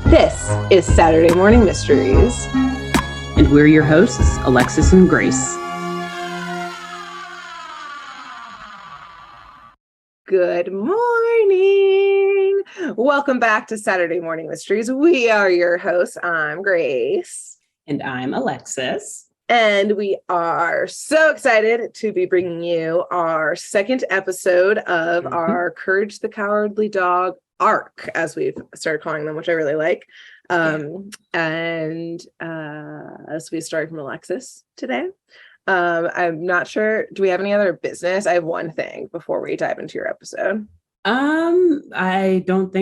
This is Saturday Morning Mysteries. And we're your hosts, Alexis and Grace. Good morning. Welcome back to Saturday Morning Mysteries. We are your hosts. I'm Grace. And I'm Alexis. And we are so excited to be bringing you our second episode of our Courage the Cowardly Dog arc, as we've started calling them, which I really like. And as we start from Alexis today. I'm not sure. Do we have any other business? I have one thing before we dive into your episode. I don't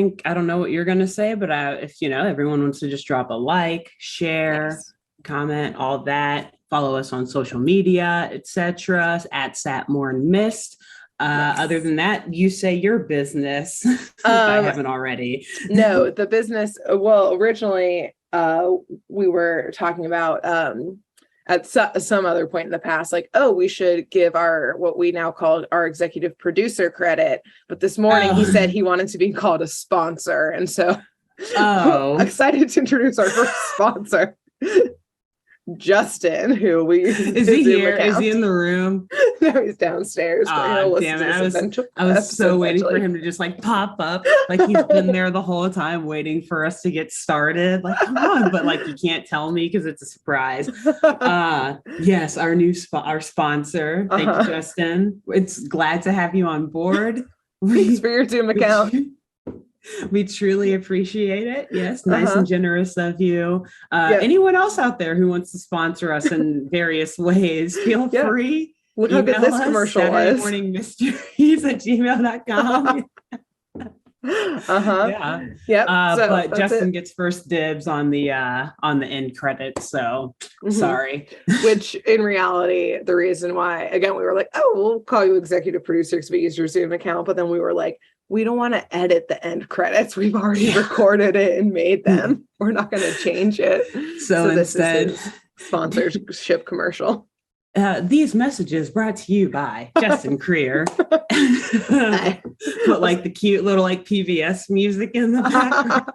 know what you're going to say, but if everyone wants to just drop a like, share, comment, all that, follow us on social media, etc. at @SatMoreandMist. Other than that, you say your business. If I haven't already. No, the business. Well, originally, we were talking about at some other point in the past, like, oh, we should give what we now call our executive producer credit. But this morning he said he wanted to be called a sponsor. And so excited to introduce our first sponsor, Justin, who is he here? Is he in the room? No, he's downstairs. Oh, damn it. I was so waiting for him to just like pop up. Like he's been there the whole time waiting for us to get started. Like, come on, but like you can't tell me because it's a surprise. Yes, our new our sponsor. Thank you, Justin. It's glad to have you on board. Thanks for your Zoom account. We truly appreciate it. Yes, nice and generous of you. Anyone else out there who wants to sponsor us in various ways, feel free. Look how good this commercial was. SaturdayMorningMysteries@gmail.com. But Justin gets first dibs on the end credits. So sorry. Which in reality, the reason why, again, we were like, oh, we'll call you executive producer because we use your Zoom account. But then we were like, we don't want to edit the end credits. We've already recorded it and made them. We're not going to change it. So instead, this is sponsorship commercial. These messages brought to you by Justin Creer. Put like the cute little like PBS music in the background.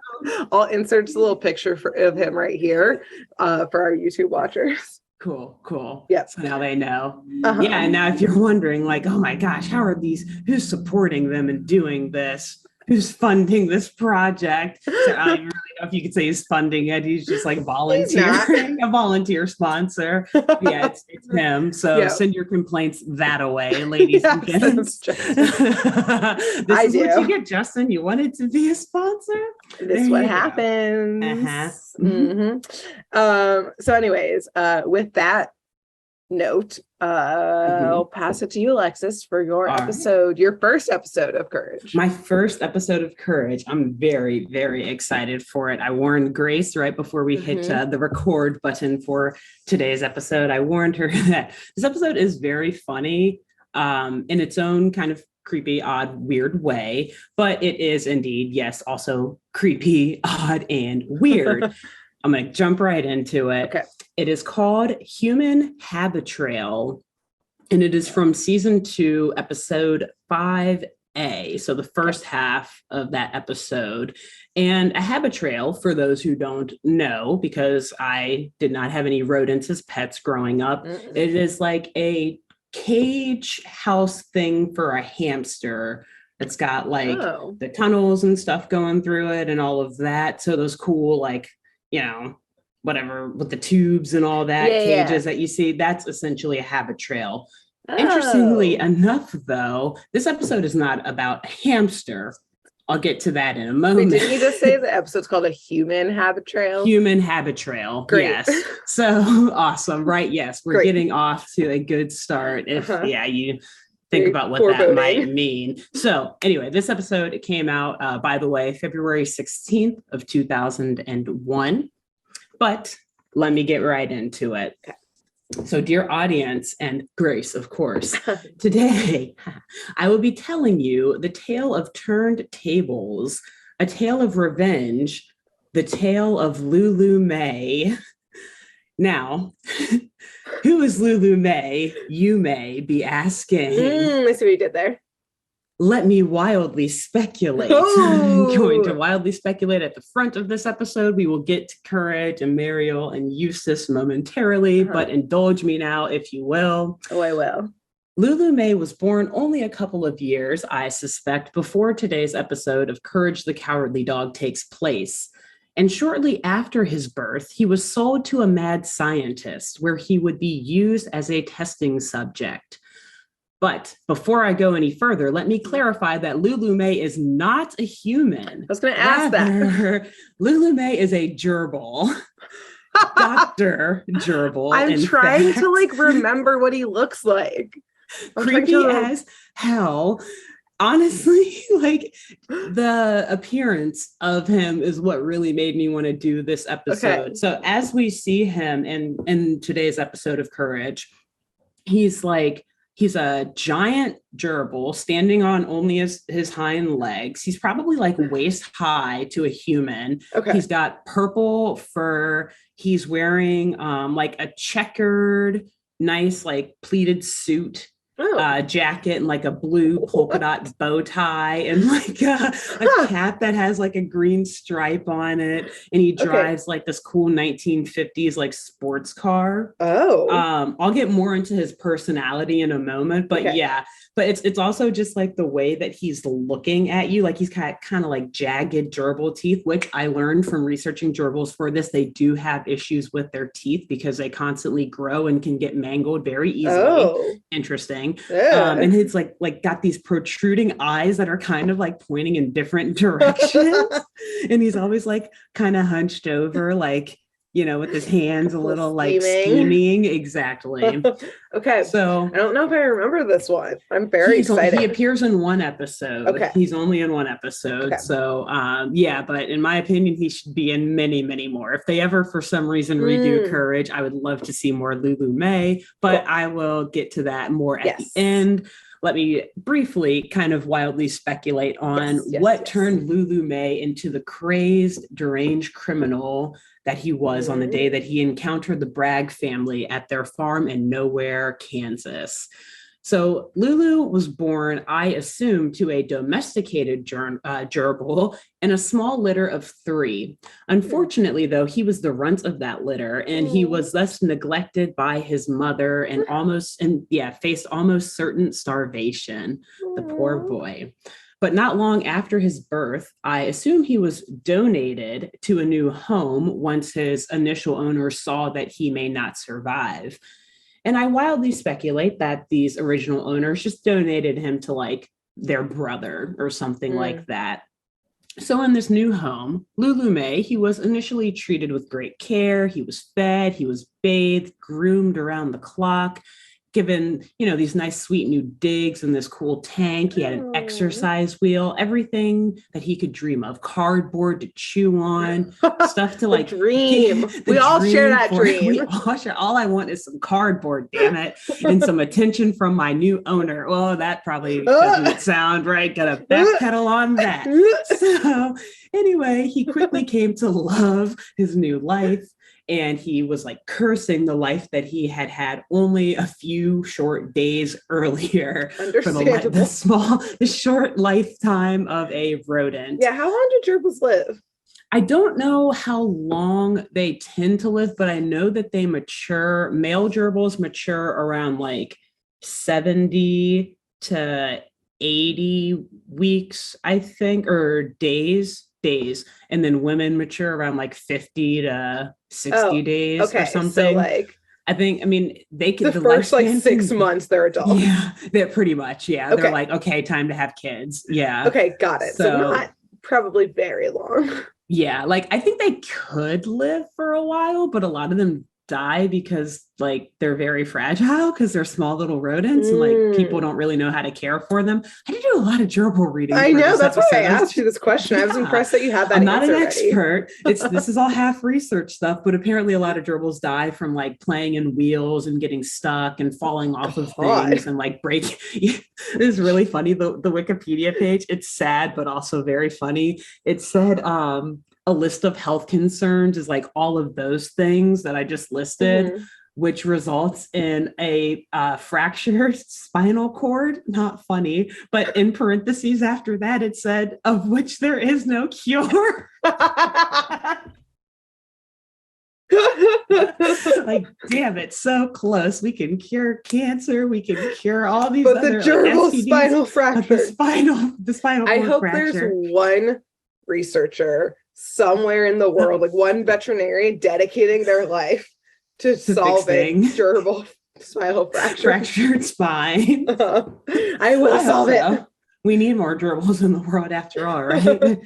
I'll insert just a little picture of him right here for our YouTube watchers. Cool. Yeah. So now they know. Yeah. And now if you're wondering like, oh my gosh, who's supporting them and doing this? Who's funding this project? So I don't even really know if you could say he's funding it. He's just like volunteering, a volunteer sponsor. Yeah, it's him. So send your complaints that way, ladies and gents. This is what you get, Justin. You wanted to be a sponsor? This is what happens. So anyways, with that note, I'll pass it to you, Alexis, for your episode, your first episode of Courage. My first episode of Courage. I'm very, very excited for it. I warned Grace right before we hit the record button for today's episode. I warned her that this episode is very funny in its own kind of creepy, odd, weird way, but it is indeed, yes, also creepy, odd, and weird. I'm going to jump right into it. Okay. It is called Human Habitrail, and it is from season 2, episode 5A. So the first half of that episode. And a Habitrail, for those who don't know, because I did not have any rodents as pets growing up, it is like a cage house thing for a hamster. It's got like the tunnels and stuff going through it and all of that. So those cool, like, whatever with the tubes and all that cages that you see, that's essentially a Habitrail. Interestingly enough, though, this episode is not about a hamster. I'll get to that in a moment. Wait, didn't you just say the episode's called a Human Habitrail? Human Habitrail. Great. Yes. So awesome, right? Yes, we're getting off to a good start. If you think about what that might mean. So anyway, this episode came out, by the way, February 16th of 2001. But let me get right into it. So dear audience and Grace, of course, today I will be telling you the tale of turned tables, a tale of revenge, the tale of Lulu May. Now, who is Lulu May? You may be asking. I see what you did there. let me wildly speculate. I'm going to wildly speculate at the front of this episode. We will get to Courage and Mariel and Eustace momentarily, but indulge me now, if you will. Oh, I will. Lulu May was born only a couple of years, I suspect, before today's episode of Courage the Cowardly Dog takes place. And shortly after his birth, he was sold to a mad scientist where he would be used as a testing subject. But before I go any further, let me clarify that Lulu May is not a human. I was going to ask that. Lulu May is a gerbil. Dr. Gerbil. I'm trying to like remember what he looks like. Creepy as hell. Honestly, like the appearance of him is what really made me want to do this episode. Okay. So as we see him in today's episode of Courage, he's a giant gerbil standing on only his hind legs. He's probably like waist high to a human. Okay. He's got purple fur. He's wearing like a checkered, nice like pleated suit. Jacket and like a blue polka dot bow tie and like a cap that has like a green stripe on it, and he drives like this cool 1950s like sports car. I'll get more into his personality in a moment, but yeah, but it's also just like the way that he's looking at you, like he's kind of like jagged gerbil teeth, which I learned from researching gerbils for this. They do have issues with their teeth because they constantly grow and can get mangled very easily. Interesting. And it's like got these protruding eyes that are kind of like pointing in different directions. And he's always like kind of hunched over, like, you know, with his hands a little like scheming. Exactly. Okay. So I don't know if I remember this one. I'm very excited. He appears in one episode. Okay. He's only in one episode. Okay. So yeah, but in my opinion, he should be in many, many more. If they ever for some reason redo Courage, I would love to see more Lulu May, but I will get to that more at the end. Let me briefly kind of wildly speculate on what turned Lulu May into the crazed, deranged criminal that he was on the day that he encountered the Bragg family at their farm in Nowhere, Kansas. So Lulu was born, I assume, to a domesticated gerbil in a small litter of 3. Unfortunately, though, he was the runt of that litter, and he was thus neglected by his mother and faced almost certain starvation. The poor boy. But not long after his birth, I assume he was donated to a new home once his initial owners saw that he may not survive. And I wildly speculate that these original owners just donated him to like their brother or something like that. So in this new home, Lulu May, he was initially treated with great care. He was fed, he was bathed, groomed around the clock, given, you know, these nice, sweet new digs and this cool tank. He had an exercise wheel, everything that he could dream of, cardboard to chew on, stuff to like dream. We all share that dream. We all share. All I want is some cardboard, damn it, and some attention from my new owner. Well, that probably doesn't sound right. Got to backpedal on that. So anyway, he quickly came to love his new life. And he was like cursing the life that he had had only a few short days earlier for the short lifetime of a rodent. Yeah, how long do gerbils live? I don't know how long they tend to live, but I know that they mature. Male gerbils mature around like 70 to 80 weeks, I think, or days, and then women mature around like 50 to 60 days or something. So like, I mean, they can the first like 6 months they're adults. Yeah, they're pretty much. Yeah, they're like, okay, time to have kids. Yeah. Okay, got it. So not probably very long. Yeah, like I think they could live for a while, but a lot of them die because like they're very fragile because they're small little rodents and like people don't really know how to care for them. I did do a lot of gerbil reading. I know, that's why I asked you this question. I was impressed that you had that. I'm not an expert. This is all half research stuff, but apparently a lot of gerbils die from like playing in wheels and getting stuck and falling off of things and like breaking. It is really funny. The Wikipedia page, it's sad but also very funny. It said a list of health concerns is like all of those things that I just listed. which results in a fractured spinal cord. Not funny, but in parentheses after that, it said, of which there is no cure. Like, damn it, so close. We can cure cancer, we can cure all these but other the gerbil STDs, spinal fracture. The spinal I cord hope fracture. there's one researcher somewhere in the world, like one veterinarian dedicating their life to solving gerbil spinal fractured spine. I will solve it. We need more gerbils in the world after all, right?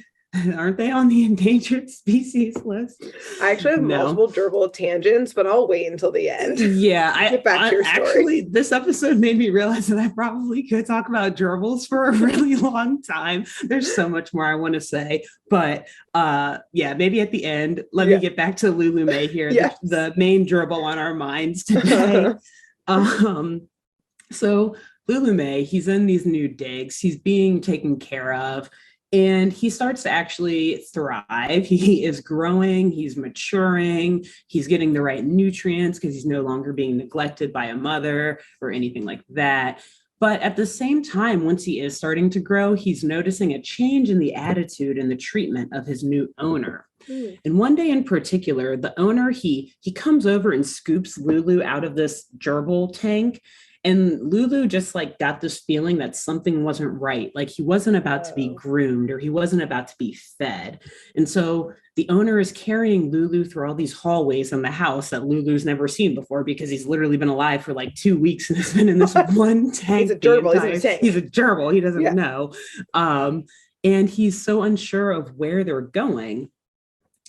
Aren't they on the endangered species list? I actually have multiple gerbil tangents, but I'll wait until the end. Yeah, Get back to your story. Actually, this episode made me realize that I probably could talk about gerbils for a really long time. There's so much more I want to say, but maybe at the end, let me get back to Lulu May here, yes. the main gerbil on our minds today. So Lulu May, he's in these new digs. He's being taken care of. And he starts to actually thrive. He is growing, he's maturing, he's getting the right nutrients because he's no longer being neglected by a mother or anything like that. But at the same time, once he is starting to grow, he's noticing a change in the attitude and the treatment of his new owner. And one day in particular, the owner, he comes over and scoops Lulu out of this gerbil tank. And Lulu just like got this feeling that something wasn't right. Like he wasn't about to be groomed or he wasn't about to be fed. And so the owner is carrying Lulu through all these hallways in the house that Lulu's never seen before because he's literally been alive for like 2 weeks and has been in this one tank. He's a gerbil. He's a gerbil. He doesn't know. And he's so unsure of where they're going.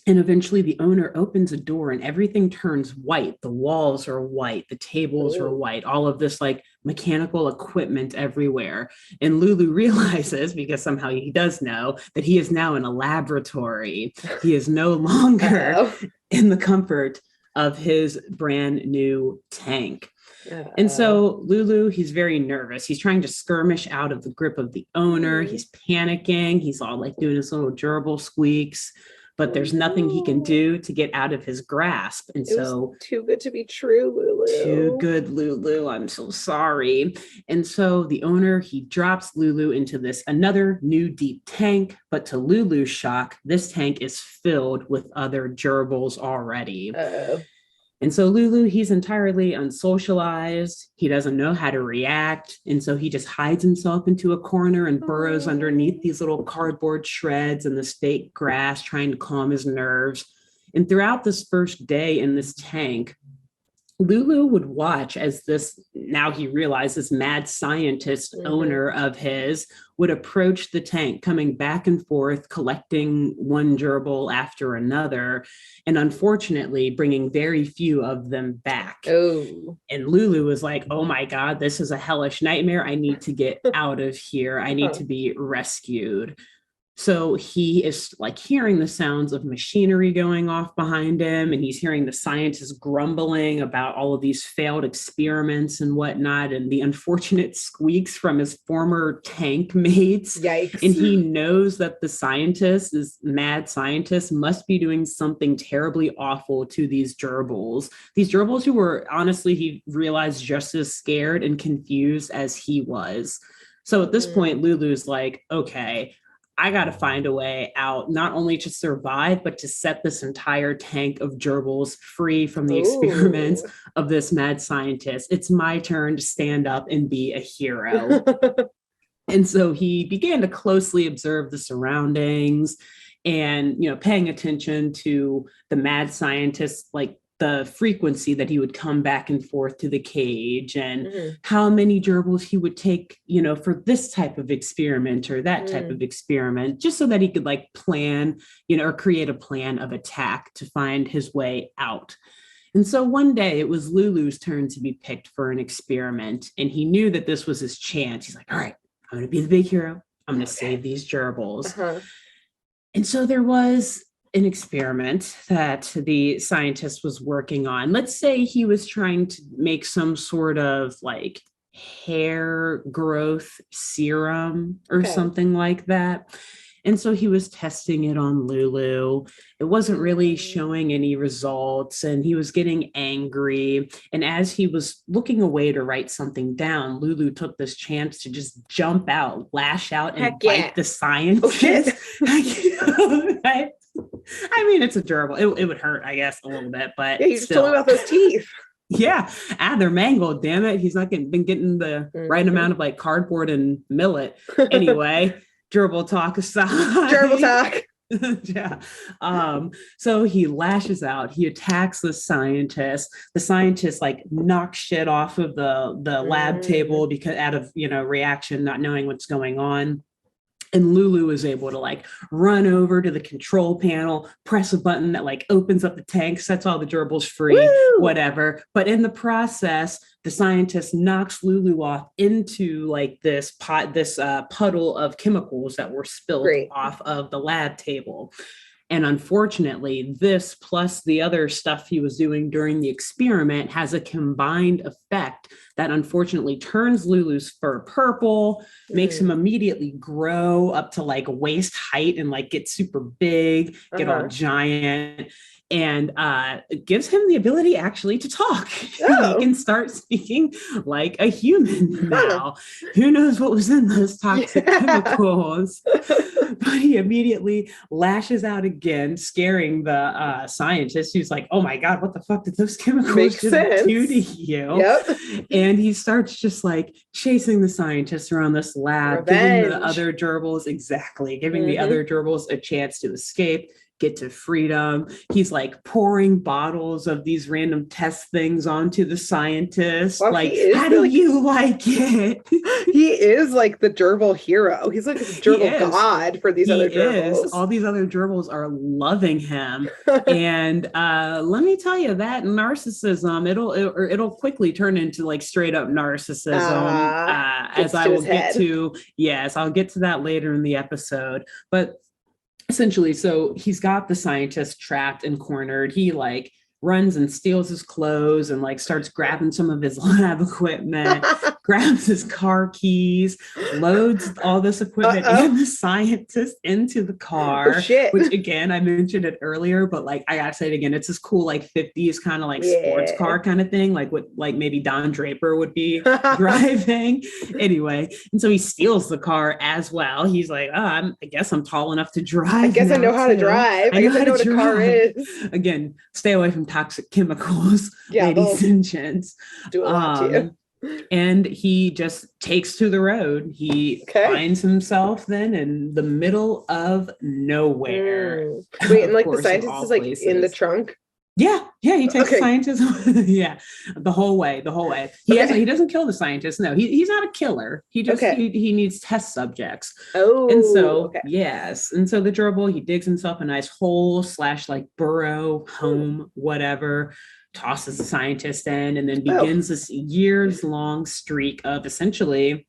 And eventually the owner opens a door and everything turns white. The walls are white. The tables are white. All of this like mechanical equipment everywhere. And Lulu realizes, because somehow he does know, that he is now in a laboratory. He is no longer in the comfort of his brand new tank. And so Lulu, he's very nervous. He's trying to skirmish out of the grip of the owner. He's panicking. He's all like doing his little gerbil squeaks. But there's nothing he can do to get out of his grasp. And so too good to be true, Lulu. Too good, Lulu. I'm so sorry. And so the owner, he drops Lulu into this another new deep tank. But to Lulu's shock, this tank is filled with other gerbils already. And so Lulu, he's entirely unsocialized. He doesn't know how to react. And so he just hides himself into a corner and burrows underneath these little cardboard shreds and this fake grass, trying to calm his nerves. And throughout this first day in this tank, Lulu would watch as this, now he realizes, mad scientist owner of his would approach the tank, coming back and forth, collecting one gerbil after another, and unfortunately bringing very few of them back. And Lulu was like, oh my God, this is a hellish nightmare. I need to get out of here. I need to be rescued. So he is like hearing the sounds of machinery going off behind him, and he's hearing the scientists grumbling about all of these failed experiments and whatnot, and the unfortunate squeaks from his former tank mates. Yikes. And he knows that the scientist, this mad scientist, must be doing something terribly awful to these gerbils. These gerbils who were, honestly, he realized, just as scared and confused as he was. So at this point, Lulu's like, okay, I got to find a way out, not only to survive, but to set this entire tank of gerbils free from the experiments of this mad scientist. It's my turn to stand up and be a hero. And so he began to closely observe the surroundings and, paying attention to the mad scientist, like the frequency that he would come back and forth to the cage and how many gerbils he would take, for this type of experiment or that type of experiment, just so that he could like plan, or create a plan of attack to find his way out. And so one day it was Lulu's turn to be picked for an experiment. And he knew that this was his chance. He's like, all right, I'm going to be the big hero. I'm going to save these gerbils. And so there was an experiment that the scientist was working on. Let's say he was trying to make some sort of like hair growth serum or something like that. And so he was testing it on Lulu. It wasn't really showing any results, and he was getting angry. And as he was looking away to write something down, Lulu took this chance to just jump out, lash out, and bite the scientist. Right? I mean, it's adorable. It would hurt, I guess, a little bit, but you just told me about those teeth. Yeah, they're mangled. Damn it, he's not been getting the right amount of like cardboard and millet. Anyway, gerbil talk aside. Gerbil talk. Yeah. So he lashes out. He attacks the scientist. The scientist like knocks shit off of the lab table because out of reaction, not knowing what's going on. And Lulu is able to like run over to the control panel, press a button that like opens up the tank, sets all the gerbils free, whatever. But in the process, the scientist knocks Lulu off into like this puddle of chemicals that were spilled off of the lab table. And unfortunately, this plus the other stuff he was doing during the experiment has a combined effect that unfortunately turns Lulu's fur purple, makes him immediately grow up to like waist height and like get super big, get all giant. And it gives him the ability actually to talk. Oh. He can start speaking like a human now. Who knows what was in those toxic chemicals? But he immediately lashes out again, scaring the scientist who's like, oh my God, what the fuck did those chemicals do to you? Yep. And he starts just like chasing the scientists around this lab, giving the other gerbils, giving the other gerbils a chance to escape, get to freedom. He's like pouring bottles of these random test things onto the scientist. Well, like, how do you like it? He is like the gerbil hero. He's like a gerbil god for these other gerbils. All these other gerbils are loving him. And let me tell you, that narcissism, it'll quickly turn into like straight up narcissism. As I will get to, I'll get to that later in the episode. But essentially, so he's got the scientist trapped and cornered. He like runs and steals his clothes and like starts grabbing some of his lab equipment, grabs his car keys, loads all this equipment and the scientist into the car, which again, I mentioned it earlier, but like, I gotta say it again, it's this cool, like 50s kind of like sports car kind of thing, like what, like maybe Don Draper would be driving anyway. And so he steals the car as well. He's like, I guess I'm tall enough to drive. I guess I know how to drive. I guess I know what a car is. Again, stay away from toxic chemicals, ladies and gents. Do a lot to you. And he just takes to the road. He finds himself then in the middle of nowhere. Wait, and like the scientist is like in the trunk? Yeah, he takes the scientist. The whole way. He doesn't kill the scientist. No, he's not a killer. He just he needs test subjects. And so and so the gerbil, he digs himself a nice hole / like burrow, home, whatever, tosses the scientist in, and then begins this years-long streak of essentially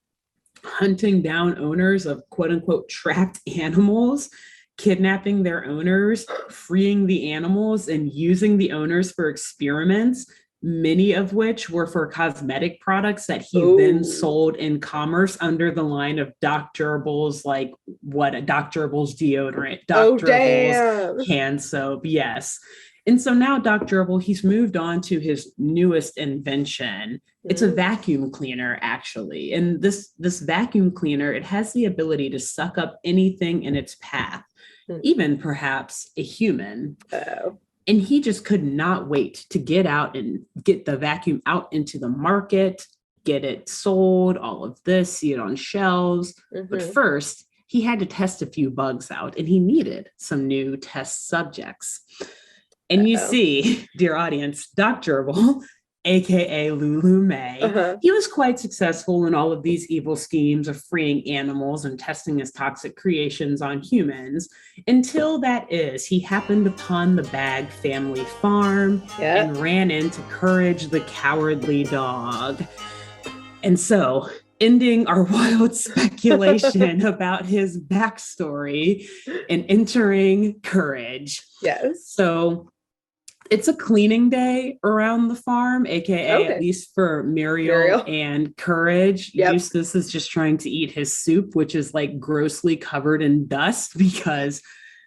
hunting down owners of quote unquote trapped animals, kidnapping their owners, freeing the animals, and using the owners for experiments, many of which were for cosmetic products that he then sold in commerce under the line of Doc Gerbil's, like Doc Gerbil's deodorant, Doc Gerbil's hand soap. Yes. And so now Doc Gerbil, he's moved on to his newest invention. It's a vacuum cleaner, actually. And this vacuum cleaner, it has the ability to suck up anything in its path, even perhaps a human. And he just could not wait to get out and get the vacuum out into the market, get it sold, all of this, see it on shelves. But first, he had to test a few bugs out, and he needed some new test subjects. And you see, dear audience, Doc Gerbil, aka Lulu May, he was quite successful in all of these evil schemes of freeing animals and testing his toxic creations on humans, until he happened upon the Bag family farm and ran into Courage the cowardly dog. And so, ending our wild speculation about his backstory and entering Courage. Yes. So It's a cleaning day around the farm, aka Okay. at least for Muriel Muriel. and Courage. Yep. Eustace is just trying to eat his soup, which is like grossly covered in dust because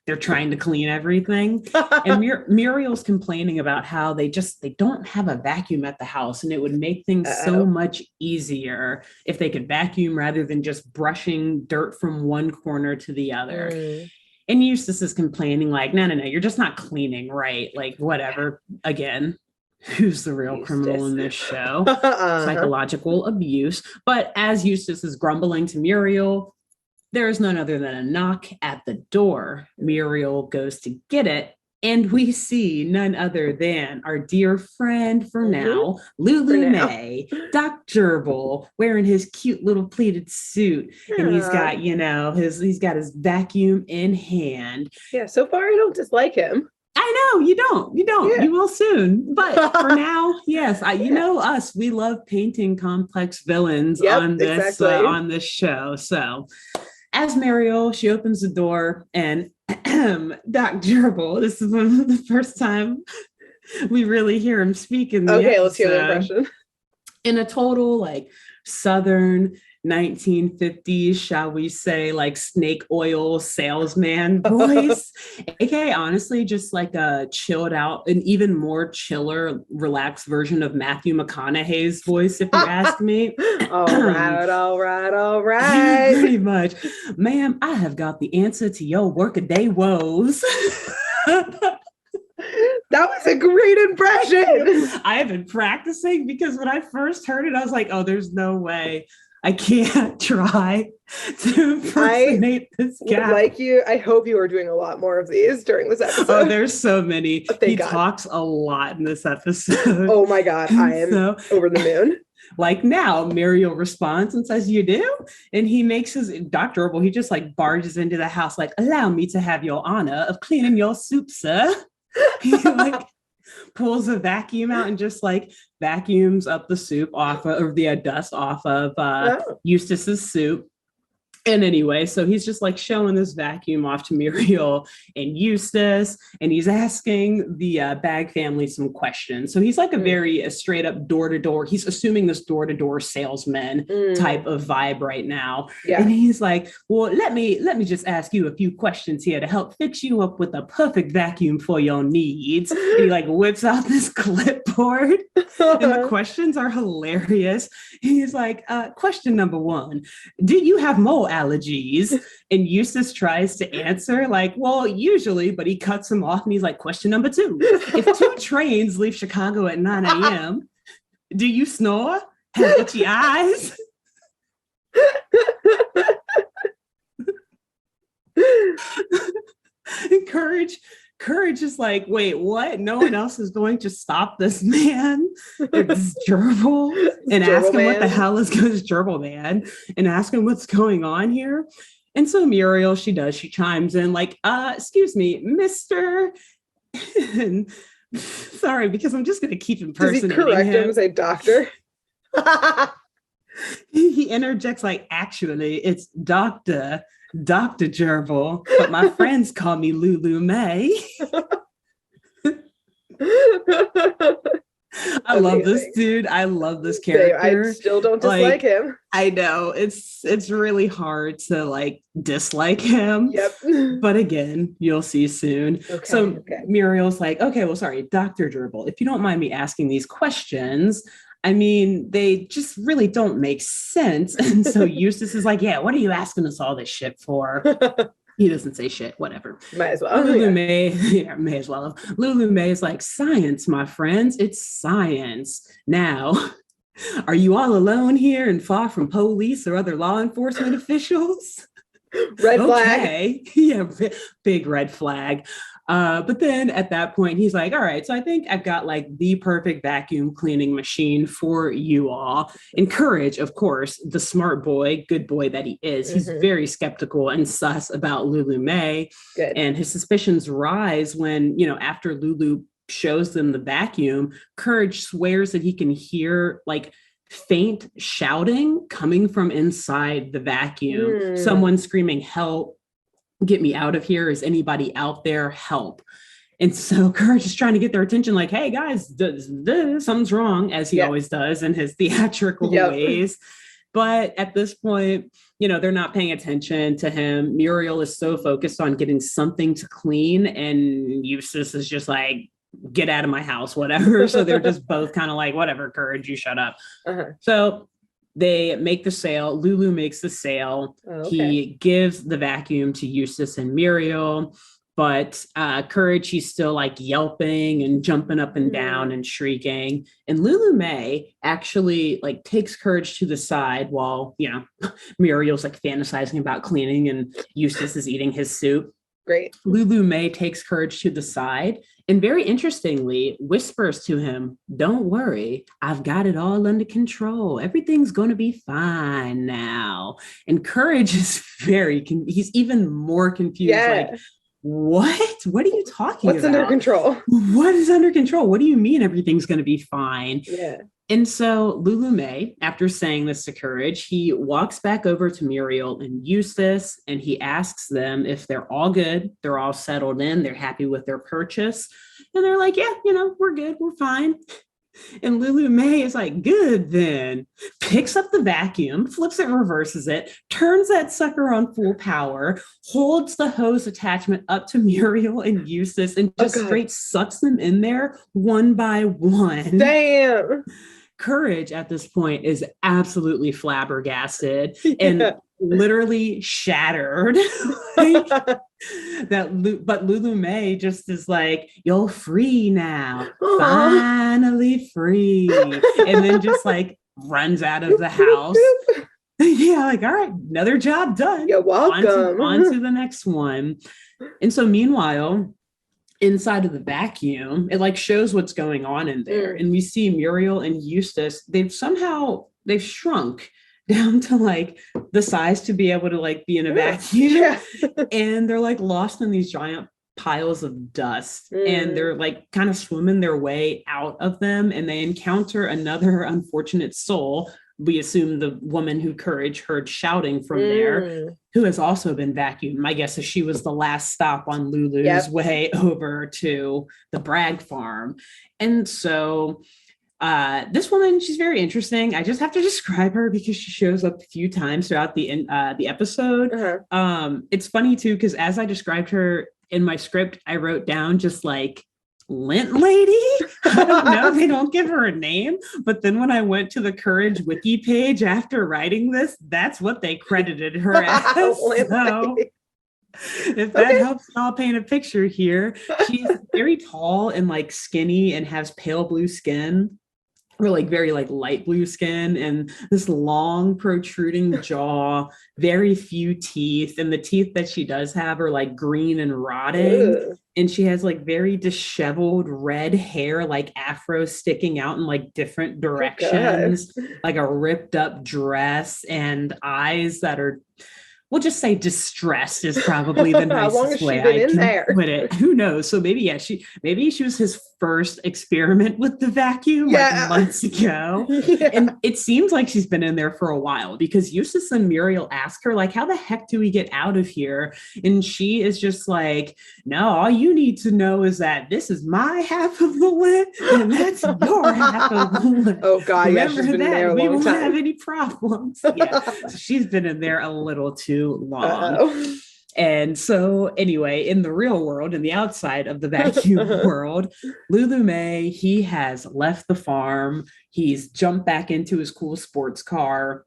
they're trying to clean everything. And Muriel's complaining about how they don't have a vacuum at the house, and it would make things so much easier if they could vacuum rather than just brushing dirt from one corner to the other. And Eustace is complaining like, no, you're just not cleaning right. Like, whatever. Again, who's the real criminal in this show? Psychological abuse. But as Eustace is grumbling to Muriel, there is none other than a knock at the door. Muriel goes to get it, and we see none other than our dear friend for now, Lulu May, Doc Gerbil, wearing his cute little pleated suit, and he's got, he's got his vacuum in hand. Yeah, so far I don't dislike him. I know you don't. Yeah. You will soon. But for now, yes, know us. We love painting complex villains on this show. So as Muriel, she opens the door, and Doc Gerbil, this is the first time we really hear him speak in the episode. Let's hear the impression. In a total like Southern 1950s, shall we say, like snake oil salesman voice. AKA honestly just like a chilled out, an even more chiller, relaxed version of Matthew McConaughey's voice, if you ask me. All right. Pretty much. Ma'am, I have got the answer to your workaday woes. That was a great impression. I have been practicing because when I first heard it, I was like, oh, there's no way I can't try to impersonate this guy. Like you, I hope you are doing a lot more of these during this episode. Oh, there's so many. He talks a lot in this episode. Oh my God, I am over the moon. Like now, Muriel responds and says, "You do?" And he makes his Dr. Gerbil, he just like barges into the house like, "Allow me to have your honor of cleaning your soup, sir." He like pulls a vacuum out and just like vacuums up the soup off of, or the dust off of Eustace's soup. And anyway, so he's just like showing this vacuum off to Muriel and Eustace, and he's asking the Bag family some questions. So he's like a straight up door-to-door. He's assuming this door-to-door salesman type of vibe right now. Yeah. And he's like, well, let me just ask you a few questions here to help fix you up with a perfect vacuum for your needs. And he like whips out this clipboard and the questions are hilarious. He's like, question number 1, do you have mole allergies? And Eustace tries to answer like, well, usually, but he cuts him off and he's like, question number 2, if 2 trains leave Chicago at 9 a.m., do you snore? Have itchy eyes? And Courage is like, wait, what? No one else is going to stop this man. It's Gerbil and ask him what the hell is going to Gerbil man and ask him what's going on here. And so Muriel, she chimes in like, excuse me, Mr. Sorry, because I'm just going to keep impersonating him. Does he correct him and say doctor? He interjects like, actually, it's Dr. Gerbil, but my friends call me Lulu May. I love this dude. I love this character. I still don't dislike him. I know it's really hard to like dislike him. Yep. But again, you'll see soon. Okay, Muriel's like, okay, well, sorry, Dr. Gerbil, if you don't mind me asking these questions, I mean, they just really don't make sense. And so Eustace is like, yeah, what are you asking us all this shit for? He doesn't say shit, whatever. Might as well. Lulu may as well. Lulu May is like, science, my friends, it's science. Now, are you all alone here and far from police or other law enforcement officials? Red flag. Yeah, big red flag. But then at that point, he's like, all right, so I think I've got like the perfect vacuum cleaning machine for you all. And Courage, of course, the smart boy, good boy that he is, he's very skeptical and sus about Lulu May. Good. And his suspicions rise when, after Lulu shows them the vacuum, Courage swears that he can hear like faint shouting coming from inside the vacuum. Someone screaming, help. Get me out of here. Is anybody out there? Help. And so Courage is trying to get their attention, like, hey guys, something's wrong, as he always does in his theatrical ways. But at this point, they're not paying attention to him. Muriel is so focused on getting something to clean, and Eustace is just like, get out of my house, whatever. So they're just both kind of like, whatever, Courage, you shut up. So they make the sale. Lulu makes the sale. He gives the vacuum to Eustace and Muriel. But Courage, he's still like yelping and jumping up and down and shrieking. And Lulu May actually like takes Courage to the side while, Muriel's like fantasizing about cleaning and Eustace is eating his soup. Great. Lulu May takes Courage to the side and very interestingly whispers to him, don't worry, I've got it all under control. Everything's going to be fine now. And Courage is he's even more confused. Like, what are you talking about? What's under control? What is under control? What do you mean everything's going to be fine? Yeah. And so Lulu May, after saying this to Courage, he walks back over to Muriel and Eustace, and he asks them if they're all good. They're all settled in. They're happy with their purchase. And they're like, yeah, we're good. We're fine. And Lulu May is like, good then. Picks up the vacuum, flips it, reverses it, turns that sucker on full power, holds the hose attachment up to Muriel and Eustace, and just straight sucks them in there one by one. Damn. Courage at this point is absolutely flabbergasted and literally shattered. But Lulu May just is like, you're free now. Finally free. And then just like runs out of the house. Yeah, like, all right, another job done. You're welcome. On to the next one. And so meanwhile, inside of the vacuum, it like shows what's going on in there. And we see Muriel and Eustace, they've shrunk down to like the size to be able to like be in a vacuum. And they're like lost in these giant piles of dust and they're like kind of swimming their way out of them, and they encounter another unfortunate soul. We assume the woman who Courage heard shouting from there, who has also been vacuumed. My guess is she was the last stop on Lulu's way over to the Bragg farm. And so this woman, she's very interesting. I just have to describe her because she shows up a few times throughout the episode. It's funny too, because as I described her in my script, I wrote down just like lint lady. I don't know. They don't give her a name. But then when I went to the Courage wiki page after writing this, that's what they credited her as. So if that helps y'all paint a picture here, she's very tall and like skinny and has pale blue skin. Or like very like light blue skin and this long protruding jaw, very few teeth. And the teeth that she does have are like green and rotting. And she has like very disheveled red hair, like afro sticking out in like different directions, like a ripped up dress and eyes that are, we'll just say distressed is probably the nicest way I can put it. Who knows? So maybe, she was his first experiment with the vacuum like months ago. And it seems like she's been in there for a while because Eustace and Muriel ask her, like, how the heck do we get out of here? And she is just like, no, all you need to know is that this is my half of the lint and that's your half of the lint. Oh God, she's been there a long time. We won't have any problems. So she's been in there a little too long. And so anyway, in the real world, in the outside of the vacuum world, Lulu May, he has left the farm. He's jumped back into his cool sports car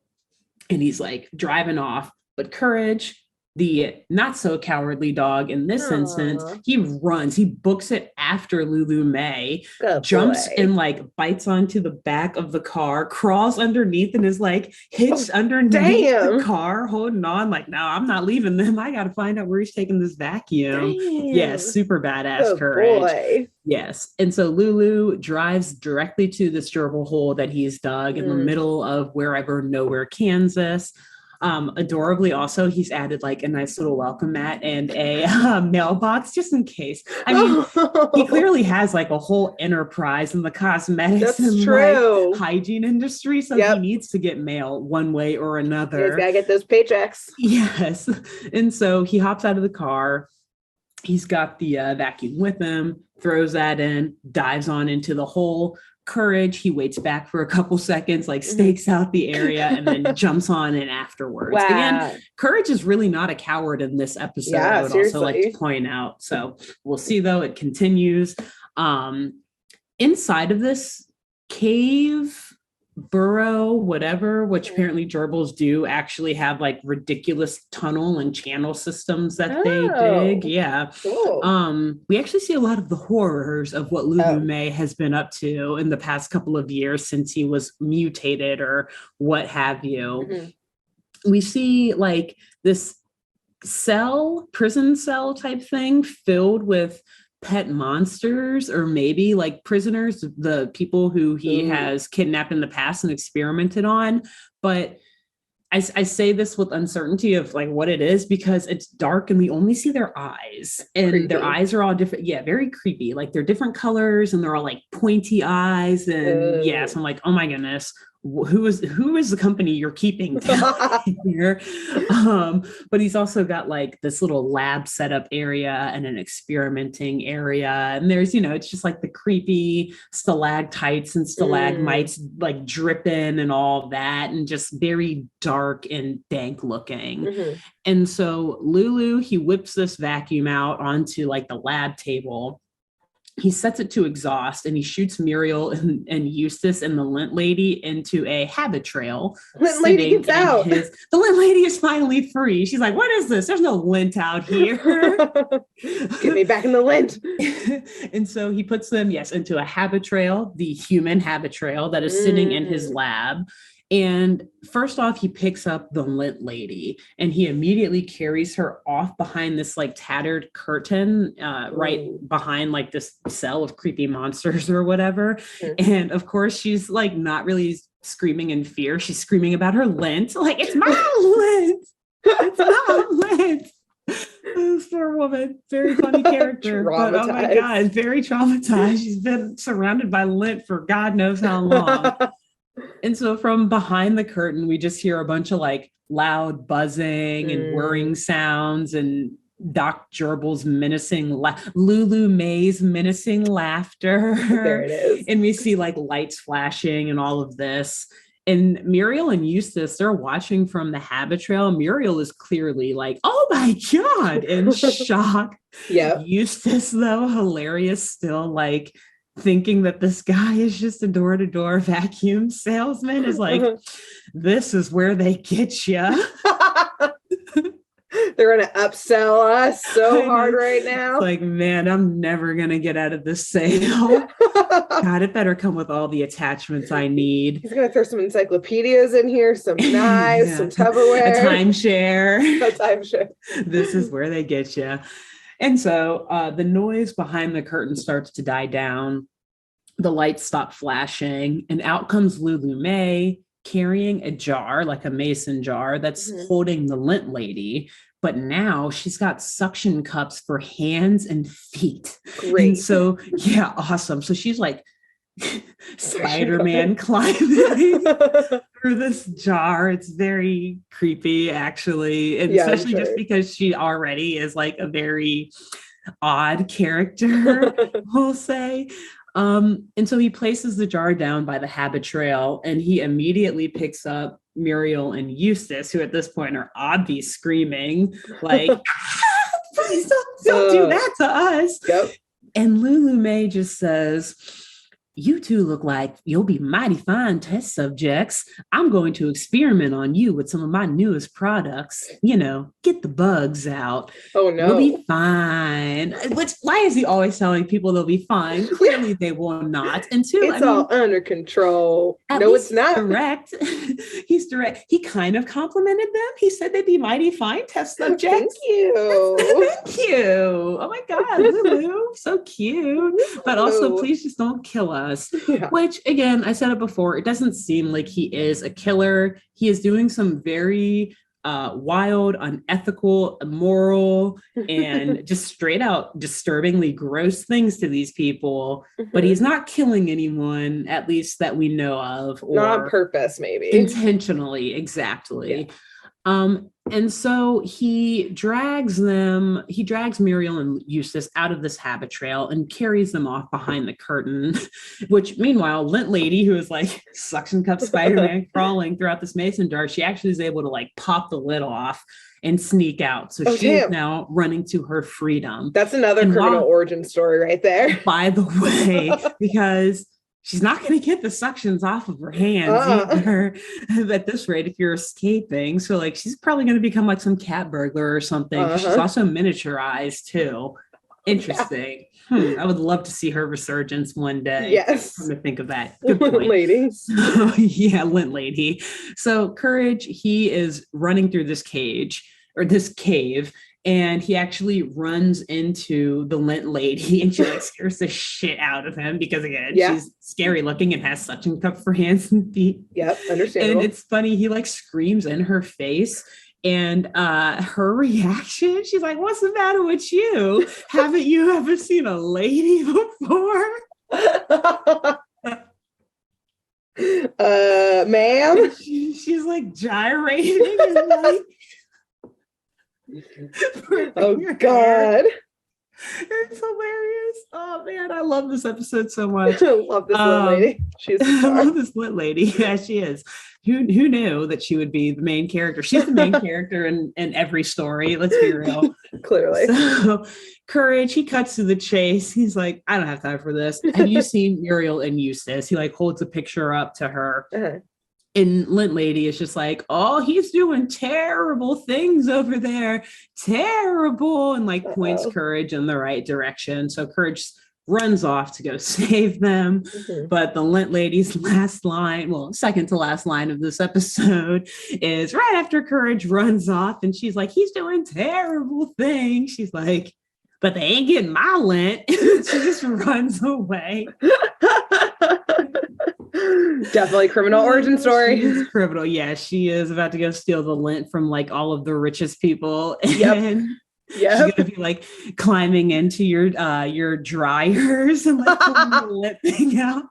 and he's like driving off. But Courage, the not so cowardly dog in this instance, he runs, he books it after Lulu May, jumps and like bites onto the back of the car, crawls underneath and is like hitched underneath the car, holding on like, no, I'm not leaving them. I got to find out where he's taking this vacuum. Yes, super badass Courage. Boy. Yes. And so Lulu drives directly to this gerbil hole that he's dug in the middle of wherever, nowhere, Kansas. Adorably also, he's added like a nice little welcome mat and a mailbox just in case. I mean, he clearly has like a whole enterprise in the cosmetics and like hygiene industry, so he needs to get mail one way or another. He's gotta get those paychecks. Yes. And so he hops out of the car. He's got the vacuum with him, throws that in, dives on into the hole. Courage, he waits back for a couple seconds, like stakes out the area, and then jumps on in afterwards. Wow. Again, Courage is really not a coward in this episode. Yeah, I would also like to point out. So we'll see, though, it continues. Inside of this cave, burrow, whatever, which apparently gerbils do actually have like ridiculous tunnel and channel systems that they dig. Yeah. Cool. We actually see a lot of the horrors of what Lulu May has been up to in the past couple of years since he was mutated or what have you. We see like this prison cell type thing filled with pet monsters, or maybe like prisoners, the people who he has kidnapped in the past and experimented on. But I say this with uncertainty of like what it is, because it's dark and we only see their eyes, and creepy. Their eyes are all different. Yeah, very creepy. Like they're different colors and they're all like pointy eyes. And yeah, so I'm like, oh my goodness, who is the company you're keeping here? But he's also got like this little lab setup area and an experimenting area, and there's, it's just like the creepy stalactites and stalagmites like dripping and all that, and just very dark and dank looking. And so Lulu, he whips this vacuum out onto like the lab table. He sets it to exhaust, and he shoots Muriel and Eustace and the lint lady into a Habitrail. Lint lady gets out. The lint lady is finally free. She's like, what is this? There's no lint out here. Get me back in the lint. And so he puts them, into a Habitrail, the human Habitrail that is sitting in his lab. And first off, he picks up the lint lady and he immediately carries her off behind this like tattered curtain, right behind like this cell of creepy monsters or whatever. And of course, she's like not really screaming in fear. She's screaming about her lint. Like, it's my lint. It's my lint. This poor woman, very funny character. But oh my God, very traumatized. She's been surrounded by lint for God knows how long. And so from behind the curtain, we just hear a bunch of like loud buzzing and whirring sounds, and Doc Gerbil's menacing, Lulu May's menacing laughter. There it is. And we see like lights flashing and all of this. And Muriel and Eustace, they're watching from the Habitrail. Muriel is clearly like, oh my God, in shock. Yeah. Eustace, though, hilarious, still like thinking that this guy is just a door-to-door vacuum salesman, is like, this is where they get you. They're going to upsell us so hard right now. It's like, man, I'm never going to get out of this sale. God, it better come with all the attachments I need. He's going to throw some encyclopedias in here, some knives, some Tupperware. A timeshare. A timeshare. This is where they get you. And so the noise behind the curtain starts to die down. The lights stop flashing, and out comes Lulu May carrying a jar, like a mason jar, that's holding the lint lady. But now she's got suction cups for hands and feet. Great. And so, yeah, awesome. So she's like Spider-Man climbing through this jar. It's very creepy, actually. And especially just because she already is like a very odd character, we'll say. And so he places the jar down by the Habitrail, and he immediately picks up Muriel and Eustace, who at this point are obviously screaming, like, please don't do that to us. Yep. And Lulu May just says, you two look like you'll be mighty fine test subjects. I'm going to experiment on you with some of my newest products. Get the bugs out. Oh, no. You'll be fine. Why is he always telling people they'll be fine? Clearly they will not. And two, it's all under control. No, it's not. Direct. He's direct. He kind of complimented them. He said they'd be mighty fine test subjects. Thank you. Thank you. Oh my God, Lulu. So cute. But also, please just don't kill us. Yeah. Which, again, I said it before, it doesn't seem like he is a killer. He is doing some very wild, unethical, immoral, and just straight out disturbingly gross things to these people. But he's not killing anyone, at least that we know of. Or not on purpose, maybe. Intentionally, exactly. And so he drags Muriel and Eustace out of this Habitrail and carries them off behind the curtain, which meanwhile, Lint Lady, who is like suction cup Spider-Man crawling throughout this mason jar, she actually is able to like pop the lid off and sneak out. So she's now running to her freedom. That's another criminal origin story right there. By the way, because she's not going to get the suctions off of her hands either at this rate if you're escaping. So like she's probably going to become like some cat burglar or something. She's also miniaturized too. Interesting. I would love to see her resurgence one day. Yes. I'm going to think of that. Good point. Lady. So, yeah, Lint Lady. So Courage, he is running through this cage or this cave, and he actually runs into the Lint Lady, and she like scares the shit out of him because again, she's scary looking and has suction cup for hands and feet. Yep, understandable. And it's funny, he like screams in her face, and her reaction, she's like, "What's the matter with you? Haven't you ever seen a lady before?" Ma'am. She's like gyrating and like, oh God. It's hilarious. Oh man, I love this episode so much. I love this Lint Lady. She's I love this Lint Lady. Yeah, she is. Who knew that she would be the main character? She's the main character in every story. Let's be real. Clearly. So, Courage, he cuts to the chase. He's like, I don't have time for this. Have you seen Muriel and Eustace? He like holds a picture up to her. And Lint Lady is just like, oh, he's doing terrible things over there. Terrible. And like points Courage in the right direction. So Courage runs off to go save them. But the Lint Lady's last line, well, second to last line of this episode is right after Courage runs off. And she's like, he's doing terrible things. She's like, but they ain't getting my lint. She just runs away. Definitely criminal origin story. She's criminal. Yeah, she is about to go steal the lint from like all of the richest people. And she's gonna be like climbing into your dryers and like pulling the lint thing out.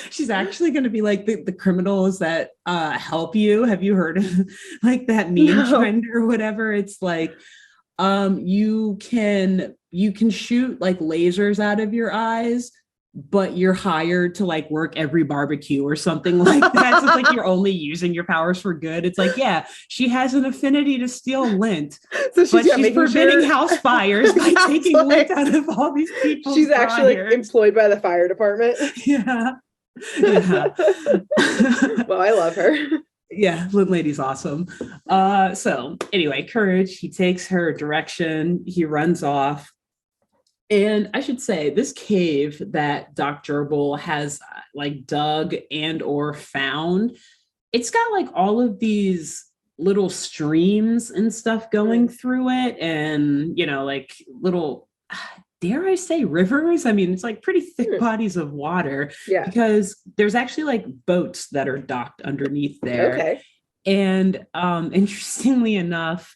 She's actually going to be like the criminals that help you. Have you heard of like that meme trend or whatever? It's like you can shoot like lasers out of your eyes, but you're hired to like work every barbecue or something like that. So it's like you're only using your powers for good. It's like, yeah, she has an affinity to steal lint, but she's preventing house fires by taking lint out of all these people. She's actually like employed by the fire department. Yeah. Well, I love her. Yeah, Lint Lady's awesome. So anyway, Courage, he takes her direction, he runs off. And I should say, this cave that Doc Gerbil has like dug and or found, it's got like all of these little streams and stuff going through it, and like little, dare I say, rivers? I mean, it's like pretty thick bodies of water. Yeah. Because there's actually like boats that are docked underneath there. Okay. And interestingly enough,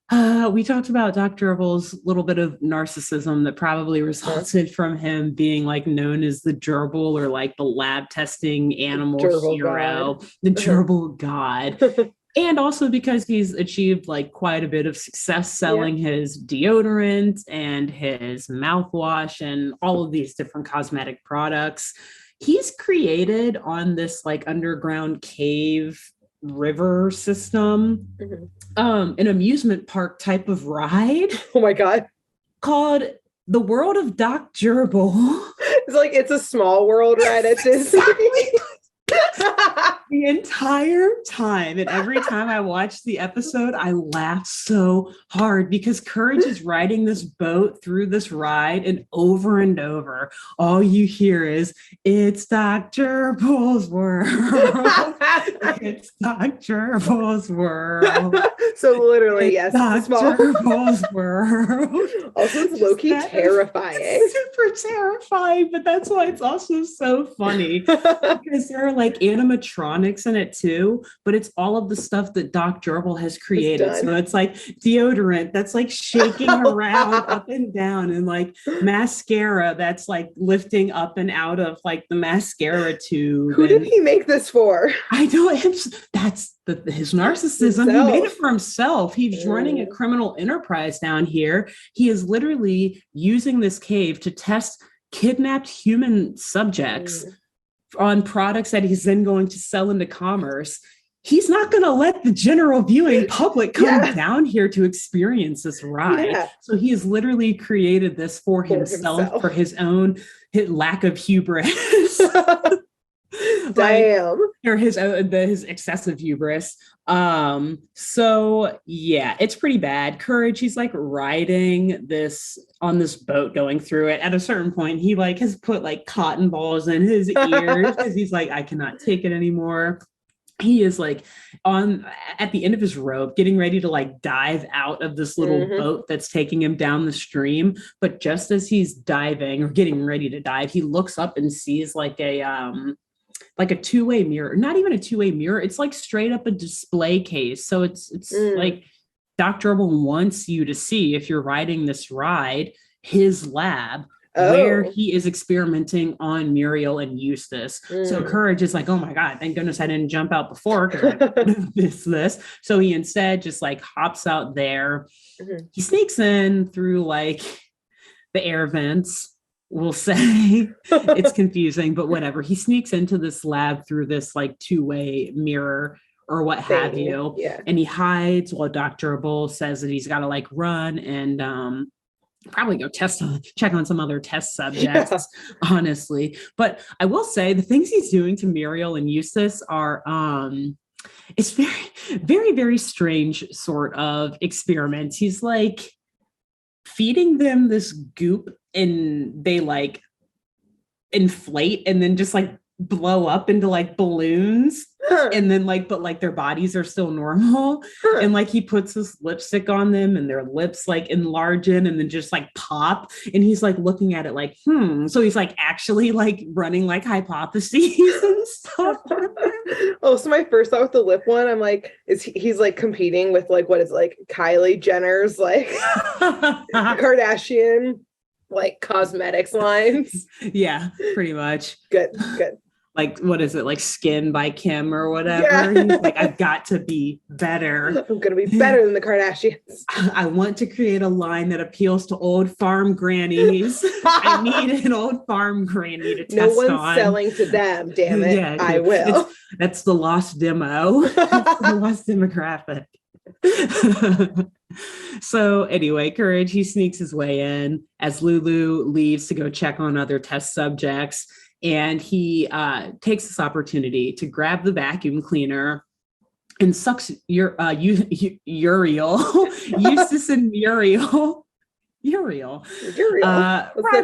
we talked about Dr. Gerbil's little bit of narcissism that probably resulted from him being like known as the gerbil, or like the lab testing animal hero, the gerbil god. And also because he's achieved like quite a bit of success selling his deodorant and his mouthwash and all of these different cosmetic products. He's created on this like underground cave river system, an amusement park type of ride. Oh my God. Called The World of Doc Gerbil. It's like, it's a small world ride at Disney. The entire time, and every time I watch the episode, I laugh so hard because Courage is riding this boat through this ride, and over, all you hear is, it's Doc Gerbil's world. It's Doc Gerbil's world. So literally, yes, Doc Gerbil's world. Also, it's low-key terrifying. Super terrifying, but that's why it's also so funny because there are like animatronics in it too, but it's all of the stuff that Doc Gerbil has created. So it's like deodorant that's like shaking around up and down, and like mascara that's like lifting up and out of like the mascara tube. Who did he make this for? I know that's his narcissism. He made it for himself. He's running a criminal enterprise down here. He is literally using this cave to test kidnapped human subjects on products that he's then going to sell into commerce. He's not going to let the general viewing public come down here to experience this ride. Yeah. So he has literally created this for himself, for his own lack of hubris. Damn. Or his excessive hubris. So yeah, it's pretty bad. Courage, he's like riding on this boat going through it. At a certain point, he like has put like cotton balls in his ears because he's like, I cannot take it anymore. He is like at the end of his rope, getting ready to like dive out of this little boat that's taking him down the stream. But just as he's diving or getting ready to dive, he looks up and sees like a two-way mirror, not even a two-way mirror. It's like straight up a display case. So it's like Dr. Gerbil wants you to see, if you're riding this ride, his lab where he is experimenting on Muriel and Eustace. So Courage is like, oh my God, thank goodness I didn't jump out before because I missed this. So he instead just like hops out there. He sneaks in through like the air vents. We'll say it's confusing, but whatever. He sneaks into this lab through this like two-way mirror or what have you. Yeah. And he hides while Dr. Gerbil says that he's got to like run and probably go check on some other test subjects, honestly. But I will say the things he's doing to Muriel and Eustace are it's very, very, very strange sort of experiments. He's like feeding them this goop and they like inflate and then just like blow up into like balloons and then like, but like their bodies are still normal. And like he puts this lipstick on them and their lips like enlarge in and then just like pop. And he's like looking at it like, So he's like actually like running like hypotheses and stuff. Oh, so my first thought with the lip one, I'm like, he's like competing with like, what is like Kylie Jenner's like Kardashian like cosmetics lines. Yeah, pretty much. Good. Like, what is it? Like Skin by Kim or whatever. Yeah. He's like, I've got to be better. I'm going to be better than the Kardashians. I want to create a line that appeals to old farm grannies. I need an old farm granny to test on. No one's selling to them, damn it. Yeah, I will. That's the lost demo. The lost demographic. So anyway, Courage, he sneaks his way in as Lulu leaves to go check on other test subjects. And he takes this opportunity to grab the vacuum cleaner and sucks Uriel, Eustace and Uriel. Right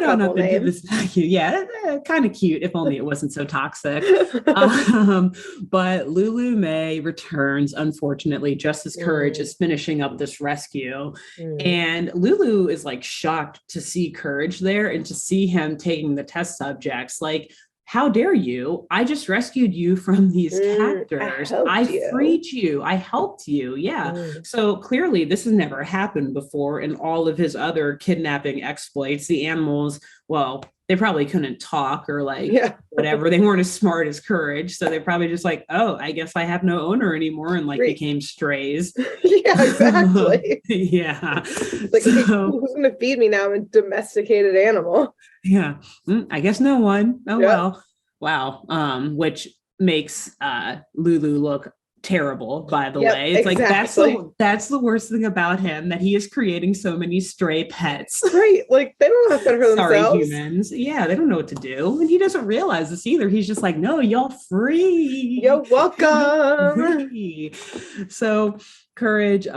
on up into this vacuum. Yeah, kind of cute, if only it wasn't so toxic. But Lulu May returns, unfortunately, just as Courage is finishing up this rescue. And Lulu is like shocked to see Courage there and to see him taking the test subjects. Like, how dare you? I just rescued you from these captors. I freed you. I helped you. Yeah. So clearly this has never happened before in all of his other kidnapping exploits. The animals, well, they probably couldn't talk or like whatever. They weren't as smart as Courage. So they're probably just like, oh, I guess I have no owner anymore, and like became strays. Yeah, exactly. Yeah. Like, who's going to feed me now? I'm a domesticated animal. Yeah. I guess no one. Oh, well. Wow. Which makes Lulu look terrible, by the way. It's exactly. Like that's the worst thing about him, that he is creating so many stray pets. Right. Like they don't know how to for themselves. Sorry, humans. Yeah, they don't know what to do. And he doesn't realize this either. He's just like, no, y'all free. You're welcome. Free. So Courage,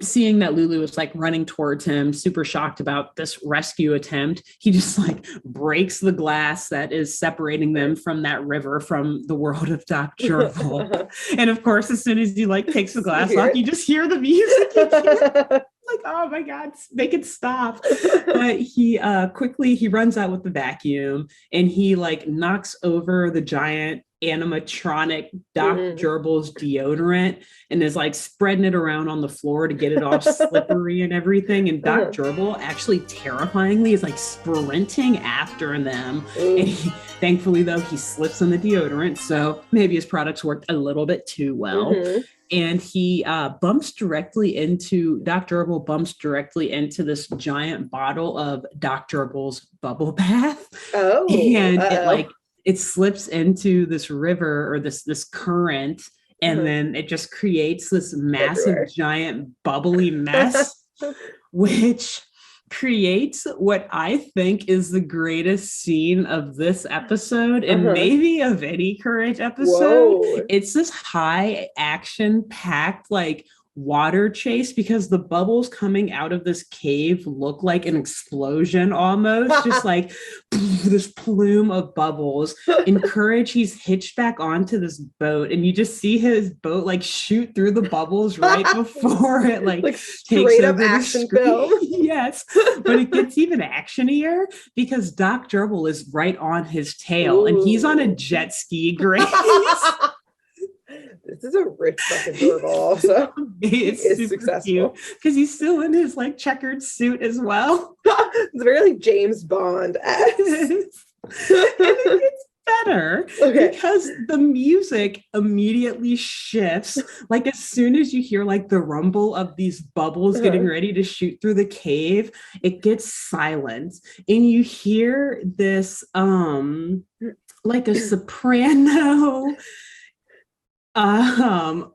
seeing that Lulu is like running towards him, super shocked about this rescue attempt, he just like breaks the glass that is separating them from that river from the world of Dr. Gerbil. And of course, as soon as he like takes the glass off, you just hear the music. Like, oh my God, make it stop. But he quickly runs out with the vacuum and he like knocks over the giant animatronic Doc Gerbil's deodorant and is like spreading it around on the floor to get it all slippery and everything. And Doc Gerbil actually terrifyingly is like sprinting after them. And thankfully, though, he slips on the deodorant. So maybe his products worked a little bit too well. And he Doc Gerbil bumps directly into this giant bottle of Doc Gerbil's bubble bath. And it slips into this river or this current, and then it just creates this massive, giant, bubbly mess, which creates what I think is the greatest scene of this episode and maybe of any Courage episode. Whoa. It's this high action packed like water chase because the bubbles coming out of this cave look like an explosion almost, just like this plume of bubbles. In Courage, he's hitched back onto this boat and you just see his boat like shoot through the bubbles right before it like straight up action film. Yes, but it gets even actionier because Doc Gerbil is right on his tail and he's on a jet ski, Grace. This is a rich fucking Gerbil also. It's successful because he's still in his like checkered suit as well. It's very like James Bond. And it gets better because the music immediately shifts. Like as soon as you hear like the rumble of these bubbles getting ready to shoot through the cave, it gets silent and you hear this like a soprano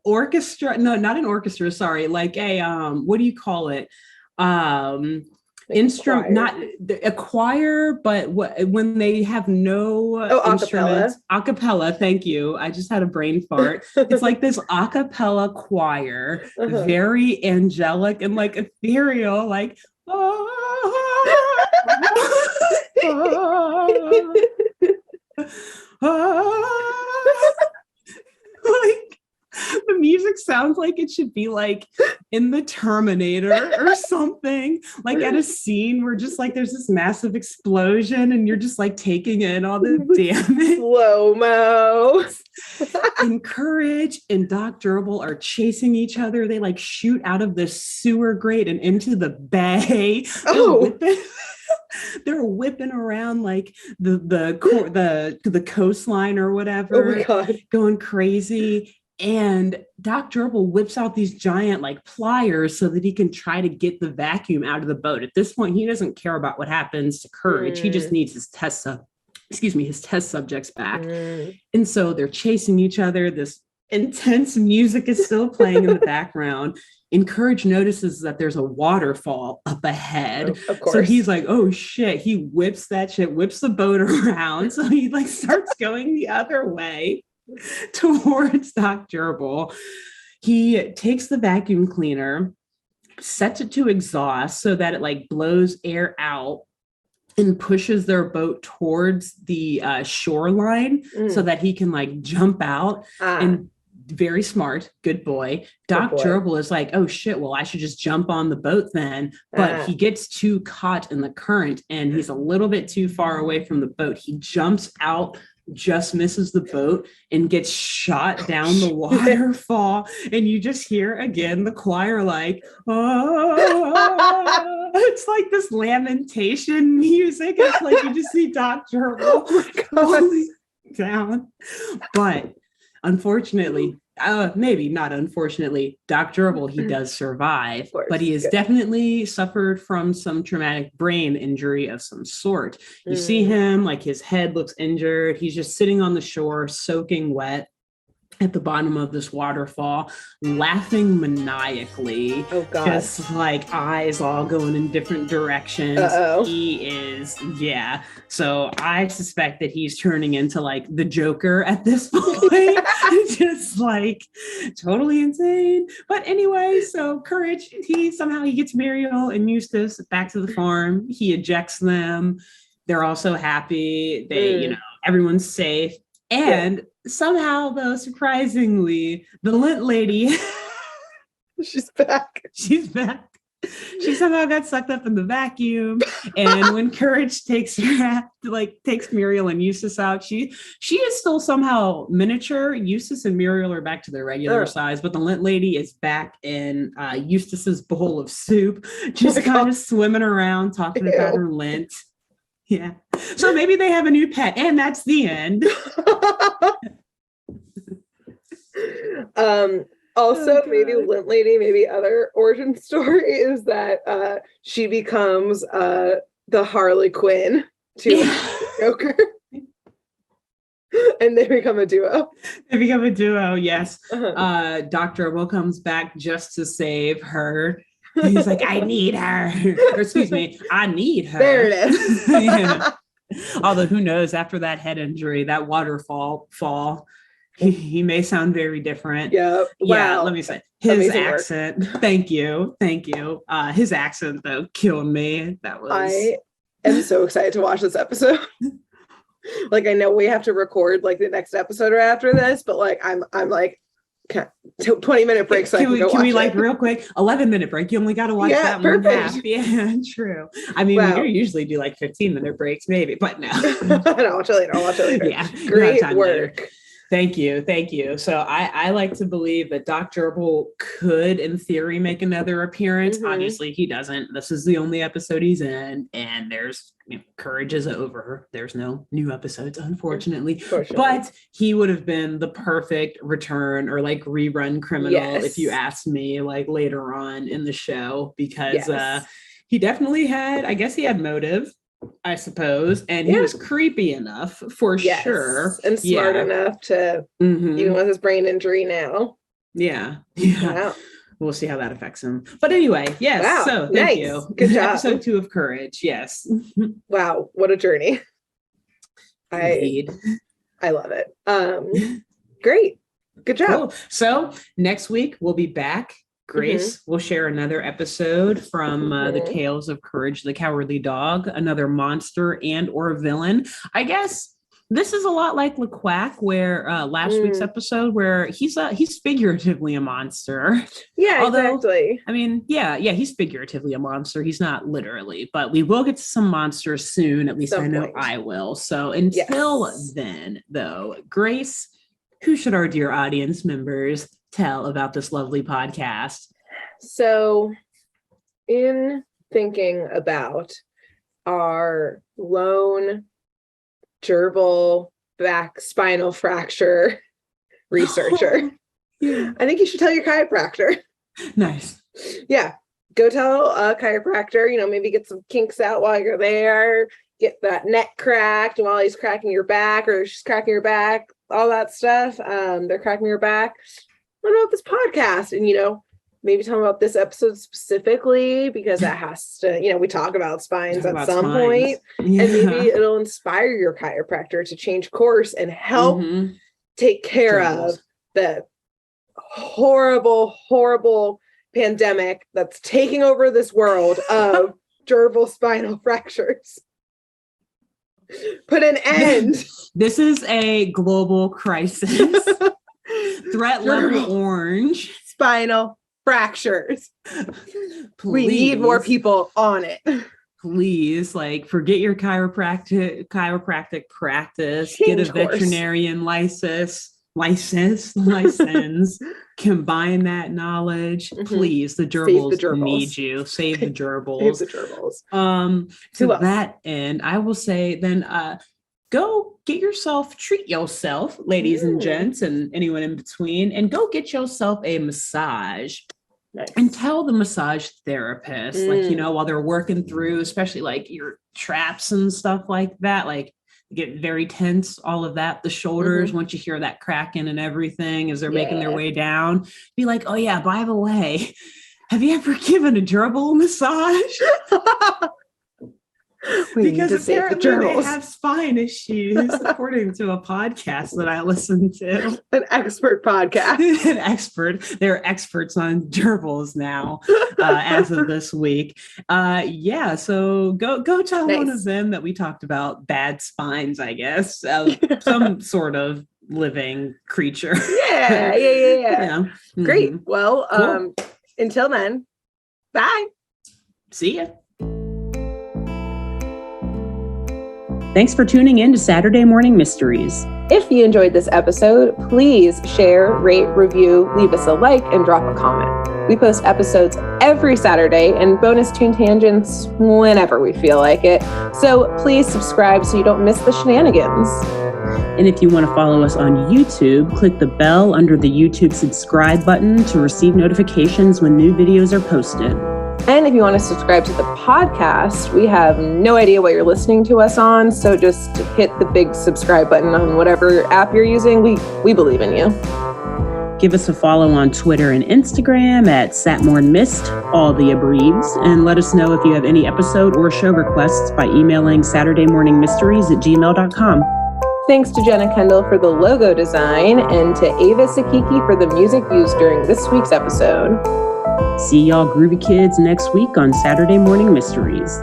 orchestra, no, not an orchestra, sorry, like a what do you call it, instrument, not a choir, but when they have no instruments, acapella, thank you, I just had a brain fart. It's like this acapella choir, very angelic and like ethereal, like like the music sounds like it should be like in the Terminator or something, like at a scene where just like there's this massive explosion and you're just like taking in all the damage. Slow-mo. And Courage and Doc Gerbil are chasing each other. They like shoot out of this sewer grate and into the bay. They're whipping around like the coastline or whatever. Oh my God. Going crazy. And Doc Gerbil whips out these giant like pliers so that he can try to get the vacuum out of the boat. At this point, he doesn't care about what happens to Courage. He just needs his test subjects back. And so they're chasing each other. This intense music is still playing in the background. And Courage notices that there's a waterfall up ahead. Of course. So he's like, oh shit. He whips the boat around. So he like starts going the other way towards Doc Gerbil. He takes the vacuum cleaner, sets it to exhaust so that it like blows air out and pushes their boat towards the shoreline so that he can like jump out. And very smart, good boy. Doc Gerbil is like, oh shit, well, I should just jump on the boat then. But he gets too caught in the current and he's a little bit too far away from the boat. He jumps out, just misses the boat and gets shot down the waterfall. And you just hear again the choir like, oh, it's like this lamentation music. It's like you just see Doc Gerbil down. But unfortunately, maybe not unfortunately, Doc Gerbil, he does survive, but he has definitely suffered from some traumatic brain injury of some sort. You see him, like his head looks injured. He's just sitting on the shore, soaking wet at the bottom of this waterfall, laughing maniacally. Oh God. Just like eyes all going in different directions. He is, so I suspect that he's turning into like the Joker at this point. Just like totally insane. But anyway, so Courage, he gets Muriel and Eustace back to the farm. He ejects them. They're also happy. They, everyone's safe. And somehow, though, surprisingly, the lint lady, she's back. She's back. She somehow got sucked up in the vacuum. And when Courage takes Muriel and Eustace out, she is still somehow miniature. Eustace and Muriel are back to their regular size, but the lint lady is back in Eustace's bowl of soup, just kind of swimming around, talking about her lint. Yeah. So maybe they have a new pet, and that's the end. Also, maybe Lint Lady, maybe other origin story is that she becomes the Harley Quinn to Joker. And they become a duo. Yes. Dr. Will comes back just to save her. He's like, I need her. Or, excuse me, I need her. There it is. Yeah. Although who knows, after that head injury, that waterfall, he may sound very different. Yeah. Yeah. Wow. Let me say his accent. Work. Thank you. His accent though killed me. I am so excited to watch this episode. Like, I know we have to record like the next episode or after this, but like I'm like, okay, 20-minute break so I can go watch it. Like real quick 11-minute break? You only got to watch that one half. Yeah, true. I mean, we usually do like 15-minute breaks maybe, but no. I'll watch it later. Yeah, great work. Later. Thank you. So I like to believe that Dr. Gerbil could, in theory, make another appearance. Mm-hmm. Obviously, he doesn't. This is the only episode he's in, and Courage is over. There's no new episodes, unfortunately. But he would have been the perfect return or like rerun criminal, if you ask me, like later on in the show, because he definitely had, I guess he had motive, I suppose, and he was creepy enough for sure, and smart enough to even with his brain injury now. Yeah. We'll see how that affects him. But anyway, yes. Wow, so thank you. Good job. Episode 2 of Courage. Yes. Wow, what a journey. Indeed. I love it. Great. Good job. Cool. So next week we'll be back. Grace will share another episode from the Tales of Courage the Cowardly Dog, another monster and or villain. I guess this is a lot like LeQuack, where last week's episode, where he's figuratively a monster. Yeah, exactly. I mean, he's figuratively a monster. He's not literally, but we will get to some monsters soon. At least I know I will. So until then, though, Grace, who should our dear audience members tell about this lovely podcast? So, in thinking about our lone gerbil back spinal fracture researcher, I think you should tell your chiropractor. Nice. Yeah. Go tell a chiropractor, maybe get some kinks out while you're there, get that neck cracked while he's cracking your back or she's cracking your back, all that stuff. They're cracking your back. What about this podcast? And, maybe tell them about this episode specifically, because that has to, we talk about spines at some point. Yeah. And maybe it'll inspire your chiropractor to change course and help take care of the horrible, horrible pandemic that's taking over this world of gerbil spinal fractures. Put an end. This is a global crisis. Threat level orange. Spinal fractures. We need more people on it. Please, forget your chiropractic practice. Get a veterinarian license. Combine that knowledge. Please, the gerbils need you. Save the gerbils. Save the gerbils. To that end, I will say then go treat yourself, ladies and gents, and anyone in between, and go get yourself a massage. Nice. And tell the massage therapist, while they're working through, especially your traps and stuff like that, get very tense, all of that, the shoulders, once you hear that cracking and everything as they're making their way down, be like, oh yeah, by the way, have you ever given a gerbil massage? Because apparently they have spine issues, according to a podcast that I listened to. An expert podcast. They're experts on gerbils now, as of this week. So go tell one of them that we talked about bad spines, I guess, some sort of living creature. Yeah. Great. Well, cool. Until then, bye. See ya. Thanks for tuning in to Saturday Morning Mysteries. If you enjoyed this episode, please share, rate, review, leave us a like, and drop a comment. We post episodes every Saturday and bonus tune tangents whenever we feel like it. So please subscribe so you don't miss the shenanigans. And if you want to follow us on YouTube, click the bell under the YouTube subscribe button to receive notifications when new videos are posted. And if you want to subscribe to the podcast, we have no idea what you're listening to us on, so just hit the big subscribe button on whatever app you're using. We believe in you. Give us a follow on Twitter and Instagram at SatmornMist, all the abreves, and let us know if you have any episode or show requests by emailing SaturdayMorningMysteries@gmail.com. Thanks to Jenna Kendall for the logo design and to Ava Sakiki for the music used during this week's episode. See y'all groovy kids next week on Saturday Morning Mysteries.